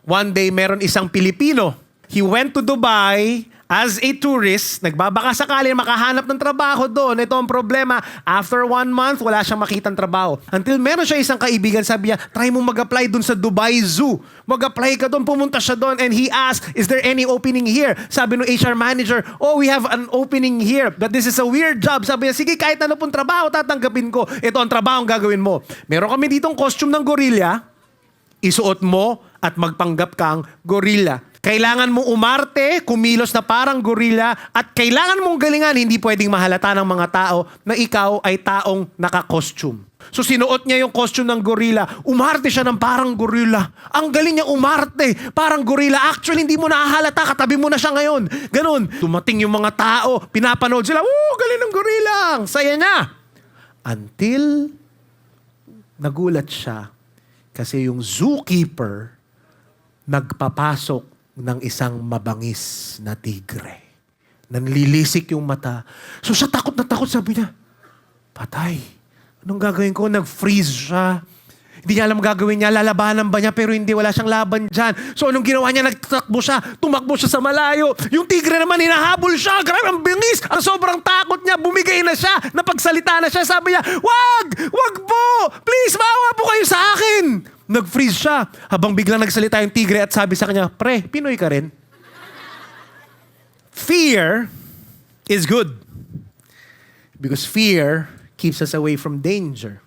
One day, meron isang Pilipino. He went to Dubai as a tourist. Nagbabaka sakali makahanap ng trabaho doon. Ito ang problema. After 1 month, wala siyang makitang trabaho. Until meron siya isang kaibigan, sabi niya, try mo mag-apply doon sa Dubai Zoo. Mag-apply ka doon, pumunta siya doon. And he asked, is there any opening here? Sabi ng HR manager, oh, we have an opening here. But this is a weird job. Sabi niya, sige, kahit ano pong trabaho, tatanggapin ko. Ito ang trabaho ang gagawin mo. Meron kami ditong costume ng gorilla. Isuot mo at magpanggap kang gorilla. Kailangan mong umarte, kumilos na parang gorilla, at kailangan mong galingan, hindi pwedeng mahalata ng mga tao na ikaw ay taong naka-costume. So sinuot niya yung costume ng gorilla, umarte siya ng parang gorilla. Ang galing niya umarte, parang gorilla. Actually, hindi mo nahahalata, katabi mo na siya ngayon. Ganon. Tumating yung mga tao, pinapanood sila, galing ng gorilla, ang saya niya. Until nagulat siya kasi yung zookeeper nagpapasok ng isang mabangis na tigre. Nanlilisik yung mata. So siya takot na takot, sabi niya, patay. Anong gagawin ko? Nag-freeze siya. Hindi niya alam gagawin niya. Lalabanan ba niya? Pero hindi, wala siyang laban dyan. So anong ginawa niya? Nagtakbo siya. Tumakbo siya sa malayo. Yung tigre naman, hinahabol siya. Grabe, ang bingis. Ang sobrang takot niya. Bumigay na siya. Napagsalita na siya. Sabi niya, wag! Wag po! Please, maawa po kayo sa akin! Nag-freeze siya. Habang biglang nagsalita yung tigre at sabi sa kanya, pre, Pinoy ka rin? Fear is good. Because fear keeps us away from danger.